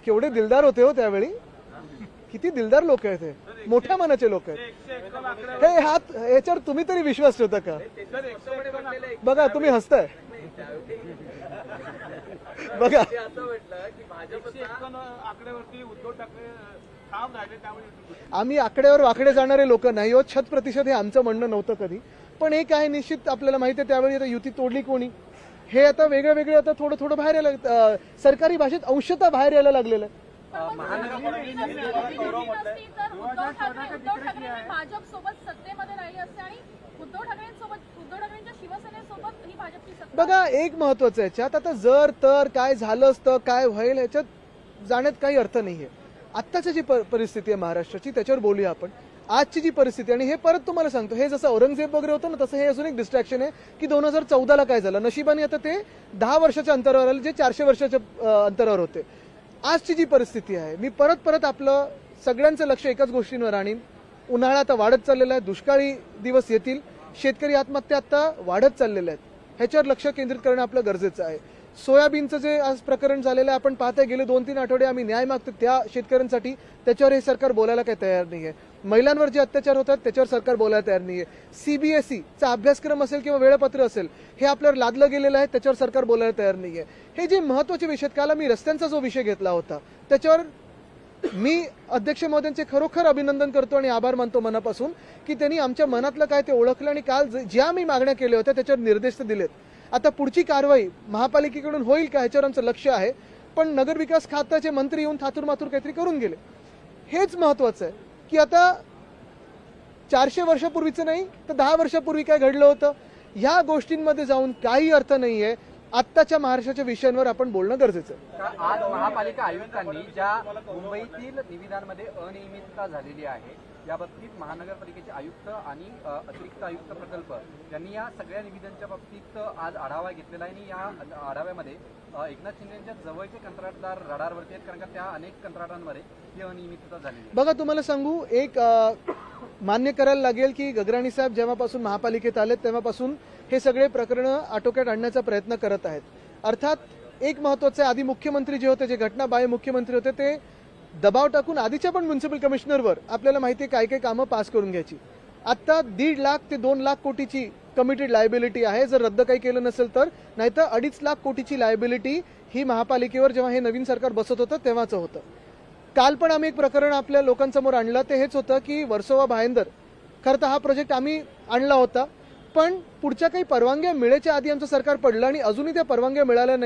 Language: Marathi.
केवढे दिलदार होते हो त्यावेळी, किती दिलदार लोक आहेत, हे मोठ्या मनाचे लोक आहेत. हे हात याच्यावर तुम्ही तरी विश्वास ठेवता का? बघा तुम्ही हसताय, बघा आम्ही आकड्यावर वाकडे जाणारे लोक नाही हो. 100% हे आमचं म्हणणं नव्हतं कधी. पण एक आहे निश्चित, आपल्याला माहिती आहे त्यावेळी आता युती तोडली कोणी, हे आता वेगळं वेगळं आता थोडं थोडं बाहेर यायला, सरकारी भाषेत अंशतः बाहेर यायला लागलेलं आहे. बघा एक महत्वाचं याच्यात, आता जर तर काय झालं असतं, काय होईल ह्याच्यात जाण्यात काही अर्थ नाहीये. आत्ताची जी परिस्थिती आहे महाराष्ट्राची त्याच्यावर बोलूया आपण. आजची जी परिस्थिती, आणि हे परत तुम्हाला सांगतो, हे जसं औरंगजेब वगैरे होतं ना, तसं हे अजून एक डिस्ट्रॅक्शन आहे की 2014ला काय झालं. नशिबाने आता ते 10 वर्षाच्या अंतरावर आले, जे 400 वर्षाच्या अंतरावर होते. आजची जी परिस्थिती आहे, मी परत परत आपलं सगळ्यांचं लक्ष एकाच गोष्टींवर आणीन. उन्हाळा आता वाढत चाललेला आहे, दुष्काळी दिवस येतील, शेतकरी आत्महत्या आता वाढत चाललेल्या आहेत, ह्याच्यावर लक्ष केंद्रित करणं आपलं गरजेचं आहे. सोयाबीनचं जे आज प्रकरण झालेलं आहे, आपण पाहताय गेले 2-3 आठवडे आम्ही न्याय मागतो त्या शेतकऱ्यांसाठी, त्याच्यावर हे सरकार बोलायला काही तयार नाहीये. महिलांवर जे अत्याचार होतात त्याच्यावर सरकार बोलायला तयार नाहीये. सीबीएसईचा अभ्यासक्रम असेल किंवा वेळापत्र असेल, हे आपल्यावर लादलं गेलेलं आहे, त्याच्यावर सरकार बोलायला तयार नाहीये. हे जे महत्वाचे विषय, काल मी रस्त्यांचा जो विषय घेतला होता त्याच्यावर मी अध्यक्ष महोदयांचे खरोखर अभिनंदन करतो आणि आभार मानतो मनापासून की त्यांनी आमच्या मनातलं काय ते ओळखलं आणि काल ज्या मी मागण्या केल्या होत्या त्याच्यावर निर्देश दिलेत. आता पुढची कारवाई महापालिकेकडून होईल का ह्याच्यावर आमचं लक्ष आहे. पण नगरविकास खात्याचे मंत्री येऊन थातूरमातूर काहीतरी करून गेले, हेच महत्वाचं आहे की आता 400 वर्षापूर्वीचं नाही तर 10 वर्षापूर्वी काय घडलं होतं, ह्या गोष्टींमध्ये जाऊन काही अर्थ नाहीये. आत्ताच्या महाराष्ट्राच्या विषयांवर आपण बोलणं गरजेचं आहे. आज महापालिका आयुक्तांनी ज्या मुंबईतील निविदांमध्ये अनियमितता झालेली आहे, या बाबतीत महानगरपालिकेचे आयुक्त आणि अतिरिक्त आयुक्त प्रकल्प यांनी या सगळ्या निविदांच्या बाबतीत आज आढावा घेतलेला आहे. आणि या आढाव्यामध्ये एकनाथ शिंदेच्या जवळचे कंत्राटदार रडारवरती आहेत, कारण का त्या अनेक कंत्राटांमध्ये ही अनियमितता झाली आहे. बघा तुम्हाला सांगू, एक मान्य करायला लागेल की गगराणी साहेब जेव्हापासून महापालिकेत आलेत तेव्हापासून हे सगळे प्रकरणं आटोक्यात आणण्याचा प्रयत्न करत आहेत. अर्थात एक महत्वाचं आहे, आधी मुख्यमंत्री जे होते, जे घटनाबाह्य मुख्यमंत्री होते, ते दबाव टाकून आधीच्या पण म्युन्सिपल कमिशनरवर आपल्याला माहिती आहे काय काय कामं पास करून घ्यायची. आता 1.5 लाख ते 2 लाख कोटीची कमिटेड लायबिलिटी आहे, जर रद्द काही केलं नसेल तर. नाहीतर 2.5 लाख कोटीची लायबिलिटी ही महापालिकेवर जेव्हा हे नवीन सरकार बसत होतं तेव्हाचं होतं. काल पण आम्ही एक प्रकरण आपल्या लोकांसमोर आणलं, ते हेच होतं की वर्सोवा भायंदर, खरं तर हा प्रोजेक्ट आम्ही आणला होता, पण पुढच्या काही परवानग्या मिळायच्या आधी आमचं सरकार पडलं आणि अजूनही त्या परवानग्या मिळाल्या नाही.